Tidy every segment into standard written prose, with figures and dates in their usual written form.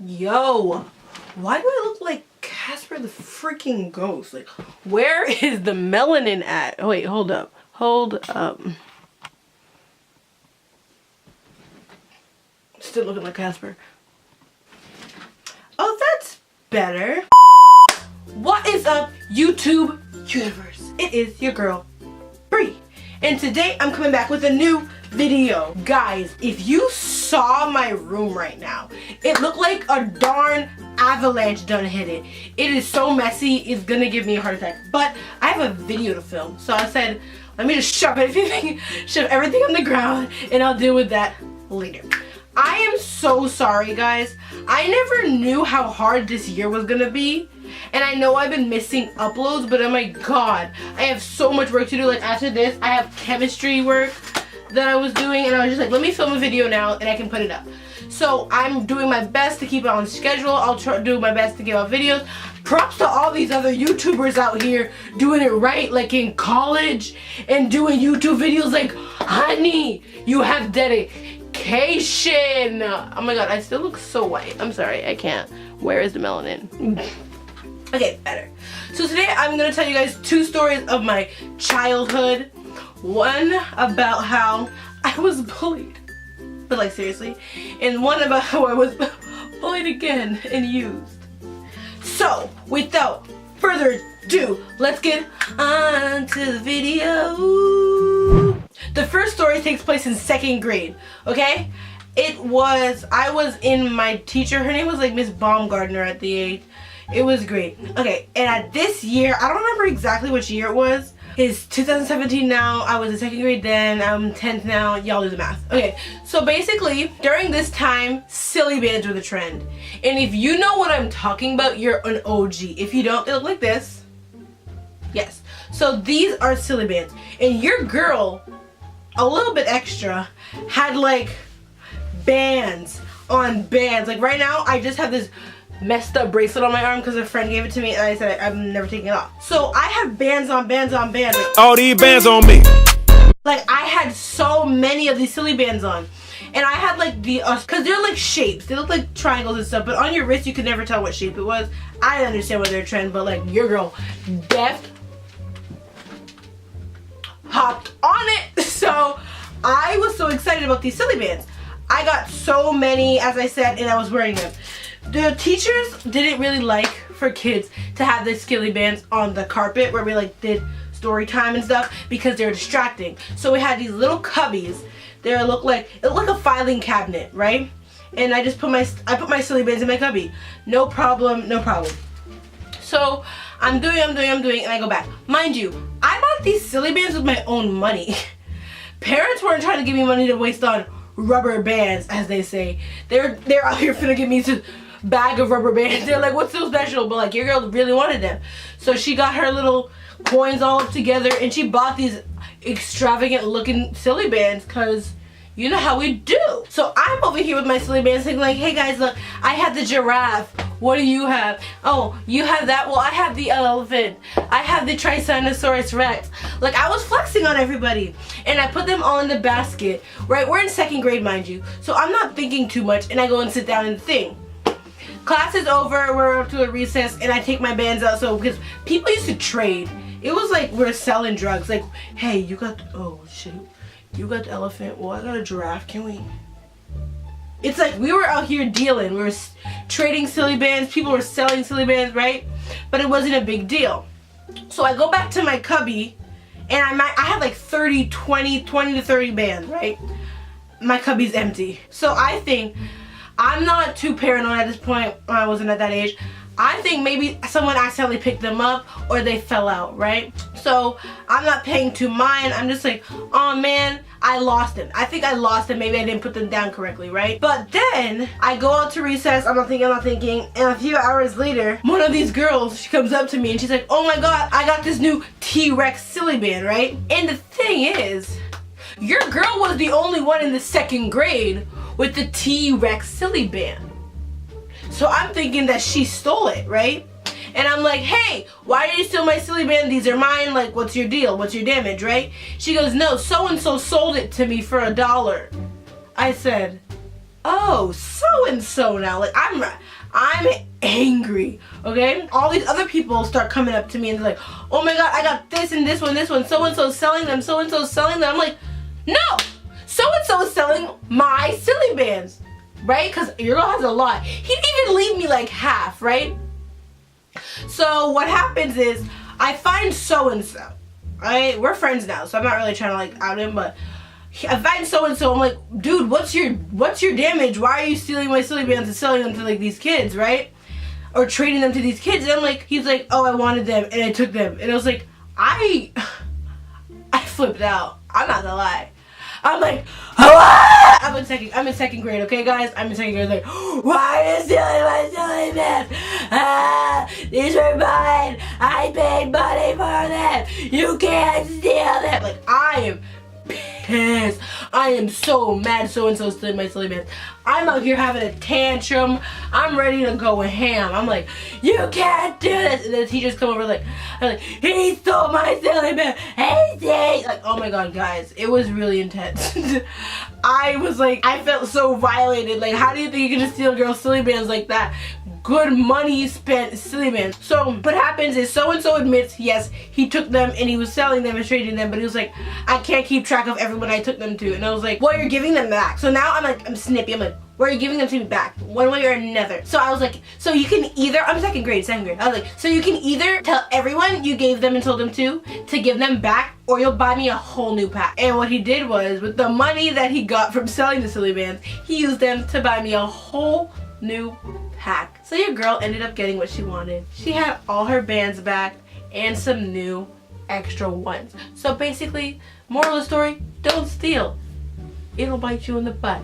Yo, why do I look like Casper the freaking ghost? Like, where is the melanin at? Oh, wait, hold up. Hold up. Still looking like Casper. Oh, that's better. What is up, YouTube universe? It is your girl, Bree. And today I'm coming back with a new video. Guys, if you saw my room right now, it looked like a darn avalanche done hit it. It is so messy, it's gonna give me a heart attack. But I have a video to film, so I said, let me just shove everything on the ground and I'll deal with that later. I am so sorry, guys. I never knew how hard this year was gonna be. And I know I've been missing uploads, but oh my god, I have so much work to do. Like after this, I have chemistry work that I was doing, and I was just like, let me film a video now and I can put it up. So I'm doing my best to keep it on schedule. I'll try do my best to give out videos. Props to all these other YouTubers out here doing it right, like in college and doing YouTube videos. Like, honey, you have dedication. Oh my god, I still look so white. I'm sorry, I can't. Where is the melanin? Okay, better. So today I'm gonna tell you guys two stories of my childhood. One about how I was bullied, but like seriously, and one about how I was bullied again and used. So without further ado, let's get on to the video. The first story takes place in 2nd grade, okay? I was in my teacher, her name was like Miss Baumgartner at the age. It was great. Okay, and at this year, I don't remember exactly which year it was. It's 2017 now, I was in 2nd grade then, I'm 10th now, y'all do the math. Okay, so basically, during this time, silly bands were the trend. And if you know what I'm talking about, you're an OG. If you don't, they look like this. Yes. So these are silly bands. And your girl, a little bit extra, had like bands on bands. Like right now, I just have this messed up bracelet on my arm because a friend gave it to me and I said I'm never taking it off. So I have bands on bands on bands. Like, all these bands on me. Like I had so many of these silly bands on. And I had like the, cause they're like shapes. They look like triangles and stuff, but on your wrist you could never tell what shape it was. I didn't understand what they're a trend, but like your girl, Def, hopped on it. So I was so excited about these silly bands. I got so many, as I said, and I was wearing them. The teachers didn't really like for kids to have the silly bands on the carpet where we like did story time and stuff because they were distracting. So we had these little cubbies. It looked like a filing cabinet, right? And I put my silly bands in my cubby. No problem, no problem. So I'm doing, and I go back. Mind you, I bought these silly bands with my own money. Parents weren't trying to give me money to waste on rubber bands, as they say. They're out here finna give me a bag of rubber bands. They're like, what's so special? But like, your girl really wanted them. So she got her little coins all up together and she bought these extravagant looking silly bands because you know how we do. So I'm over here with my silly bands thinking like, hey guys, look, I have the giraffe. What do you have? Oh, you have that? Well, I have the elephant. I have the Triceratops Rex. Like, I was flexing on everybody. And I put them all in the basket, right? We're in 2nd grade, mind you. So I'm not thinking too much and I go and sit down and think. Class is over, we're up to a recess, and I take my bands out. So, because people used to trade. It was like we're selling drugs. Like, hey, you got, oh shit. You got the elephant, well I got a giraffe, can we? It's like we were out here dealing. We were trading silly bands, people were selling silly bands, right? But it wasn't a big deal. So I go back to my cubby, and I had like 20 to 30 bands, right? My cubby's empty. So I think, I'm not too paranoid at this point, I wasn't at that age. I think maybe someone accidentally picked them up or they fell out, right? So I'm not paying to mind. I'm just like, oh man, I lost them. I think I lost them. Maybe I didn't put them down correctly, right? But then I go out to recess. I'm not thinking. And a few hours later, one of these girls, she comes up to me and she's like, oh my god, I got this new T-Rex silly band, right? And the thing is, your girl was the only one in the 2nd grade with the T-Rex silly band. So I'm thinking that she stole it, right? And I'm like, hey, why did you steal my silly band? These are mine. Like, what's your deal? What's your damage, right? She goes, no, so-and-so sold it to me for $1. I said, oh, so-and-so now. Like, I'm angry, okay? All these other people start coming up to me and they're like, oh my god, I got this and this one, so-and-so's selling them, so-and-so's selling them. I'm like, no, so-and-so is selling my silly bands, right? Because your girl has a lot. He didn't even leave me like half, right? So what happens is, I find so-and-so, right? We're friends now, so I'm not really trying to like out him, but I find so-and-so, I'm like, dude, what's your damage? Why are you stealing my silly bands and selling them to like these kids, right? Or trading them to these kids? And I'm like, he's like, oh, I wanted them and I took them. And I was like, I flipped out. I'm not gonna lie. I'm like, what? I'm in second grade, okay guys? I'm in second grade, like, why are you stealing my silly bands? These were mine. I paid money for them. You can't steal them. Like, I am pissed. I am so mad so-and-so stealing my silly bands. I'm out here having a tantrum. I'm ready to go ham. I'm like, you can't do this. And the teachers come over like, I'm like, he stole my silly band. Hey, like, oh my god, guys, it was really intense. I was like, I felt so violated. Like, how do you think you can just steal girls' silly bands like that? Good money spent silly bands. So what happens is so-and-so admits, yes, he took them and he was selling them and trading them, but he was like, I can't keep track of everyone I took them to. And I was like, well, you're giving them back. So now I'm snippy. I'm like, where are you giving them to me back? One way or another. So I was like, so you can either, I'm second grade. I was like, so you can either tell everyone you gave them and told them to give them back, or you'll buy me a whole new pack. And what he did was, with the money that he got from selling the silly bands, he used them to buy me a whole new pack. So your girl ended up getting what she wanted. She had all her bands back and some new extra ones. So basically, moral of the story, don't steal. It'll bite you in the butt.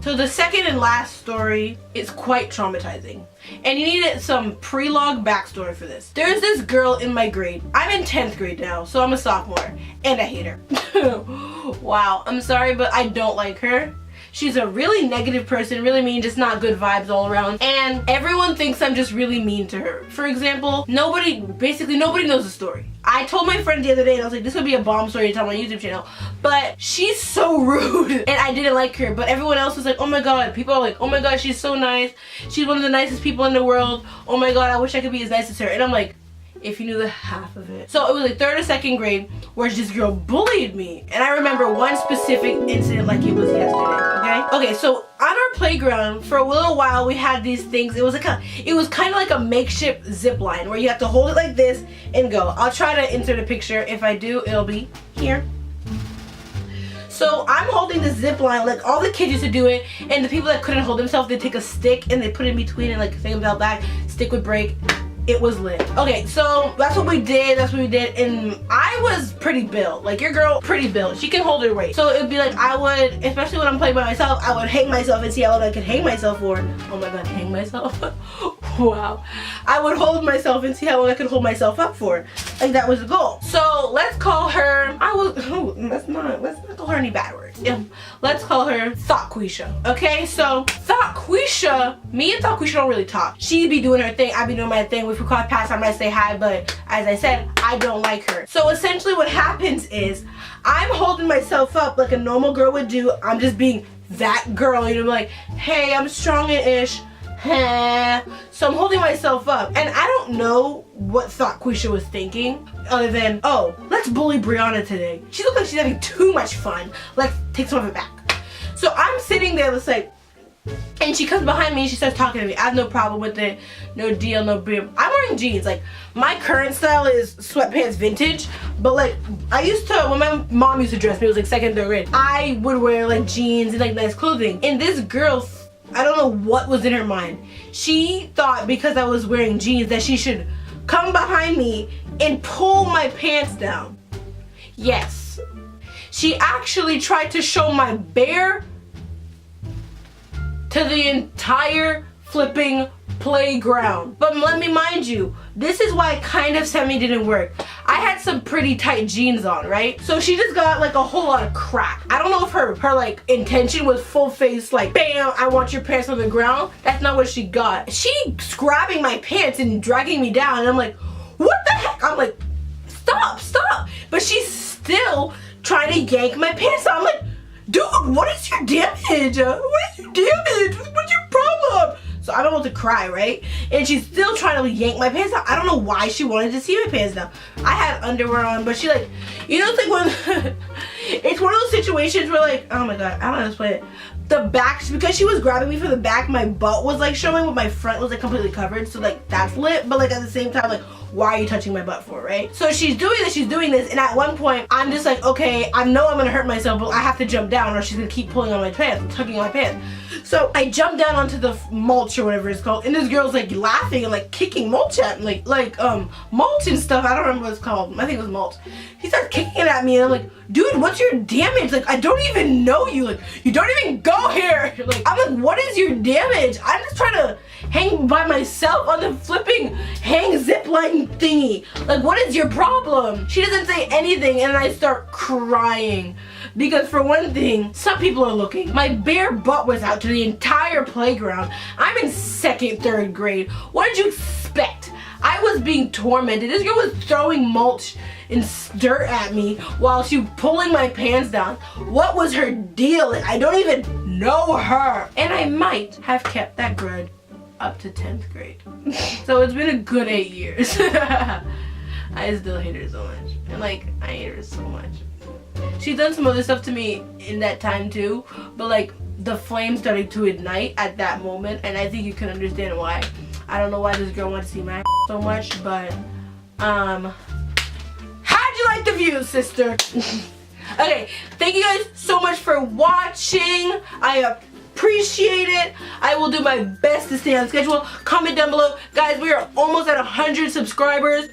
So the second and last story is quite traumatizing, and you needed some pre-log backstory for this. There's this girl in my grade. I'm in 10th grade now, so I'm a sophomore, and I hate her. Wow, I'm sorry, but I don't like her. She's a really negative person, really mean, just not good vibes all around. And everyone thinks I'm just really mean to her. For example, basically nobody knows the story. I told my friend the other day, and I was like, this would be a bomb story to tell on my YouTube channel. But she's so rude, and I didn't like her. But everyone else was like, oh my god. People are like, oh my god, she's so nice. She's one of the nicest people in the world. Oh my god, I wish I could be as nice as her. And I'm like, if you knew the half of it. So it was like 3rd or 2nd grade where this girl bullied me. And I remember one specific incident like it was yesterday, okay? Okay, so on our playground, for a little while, we had these things. It was kind of like a makeshift zip line where you have to hold it like this and go. I'll try to insert a picture. If I do, it'll be here. So I'm holding the zip line, like all the kids used to do it, and the people that couldn't hold themselves, they take a stick and they put it in between and like think about that, stick would break. It was lit. Okay, so that's what we did, and I was pretty built. Like, your girl, pretty built. She can hold her weight. So it'd be like, I would, especially when I'm playing by myself, I would hang myself and see how long I could hang myself for. Oh my god, hang myself? Wow. I would hold myself and see how long I could hold myself up for. Like, that was the goal. So let's call her, let's not call her any bad words. Yeah. Let's call her Thoughtquisha. Okay, so Thoughtquisha, me and Thoughtquisha don't really talk. She'd be doing her thing, I'd be doing my thing. If we cross paths, I might say hi, but as I said, I don't like her. So essentially what happens is, I'm holding myself up like a normal girl would do. I'm just being that girl, you know, like, hey, I'm strong-ish. So I'm holding myself up, and I don't know what Thoughtquisha was thinking, other than, oh, let's bully Brianna today. She looks like she's having too much fun. Let's take some of it back. So I'm sitting there, it's like, and she comes behind me and she starts talking to me. I have no problem with it. No deal, no beer. I'm wearing jeans. Like, my current style is sweatpants vintage. But like, I used to, when my mom used to dress me, it was like 2nd, 3rd grade, I would wear like jeans and like nice clothing. And this girl, I don't know what was in her mind. She thought because I was wearing jeans that she should come behind me and pull my pants down. Yes. She actually tried to show my bare to the entire flipping playground. But let me mind you, this is why kind of semi didn't work. I had some pretty tight jeans on, right? So she just got like a whole lot of crap. I don't know if her like intention was full face, like, bam, I want your pants on the ground. That's not what she got. She's grabbing my pants and dragging me down, and I'm like, what the heck? I'm like, stop. But she's still trying to yank my pants out. I'm like, dude, what is your damage? What is your damage? What's your problem? So I'm about to cry, right? And she's still trying to yank my pants down. I don't know why she wanted to see my pants down. I had underwear on, but she like, you know, it's like when, it's one of those situations where like, oh my god, I don't know how to explain it. The back, because she was grabbing me from the back, my butt was like showing, but my front was like completely covered. So like that's lit, but like at the same time, like, why are you touching my butt for, right? So she's doing this, and at one point, I'm just like, okay, I know I'm gonna hurt myself, but I have to jump down or she's gonna keep pulling on my pants, tugging on my pants. So I jump down onto the mulch or whatever it's called, and this girl's like laughing and like kicking mulch at me, like mulch and stuff. I don't remember what it's called. I think it was mulch. He starts kicking it at me, and I'm like, dude, what's your damage? Like, I don't even know you. Like, you don't even go here. Like, I'm like, what is your damage? I'm just trying to hang by myself on the flipping hang zip line thingy. Like, what is your problem? She doesn't say anything, and I start crying. Because for one thing, some people are looking. My bare butt was out to the entire playground. I'm in 2nd, 3rd grade. What did you expect? I was being tormented. This girl was throwing mulch and dirt at me while she was pulling my pants down. What was her deal? I don't even know her. And I might have kept that grudge up to 10th grade. So it's been a good 8 years. I still hate her so much. And like, I hate her so much. She's done some other stuff to me in that time too, but like the flame started to ignite at that moment, and I think you can understand why. I don't know why this girl wants to see my so much, but how'd you like the view, sister? Okay, thank you guys so much for watching. I appreciate it. I will do my best to stay on schedule. Comment down below. Guys, we are almost at 100 subscribers.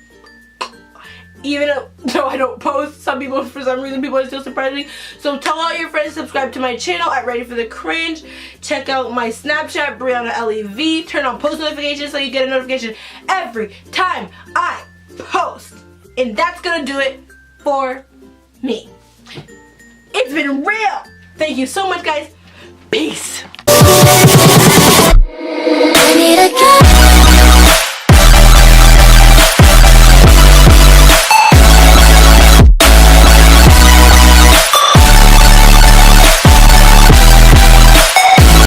Even though I don't post, some people, for some reason, people are still surprising me. So tell all your friends to subscribe to my channel at Ready for the Cringe. Check out my Snapchat, Brianna LEV. Turn on post notifications so you get a notification every time I post. And that's gonna do it for me. It's been real. Thank you so much, guys. Peace.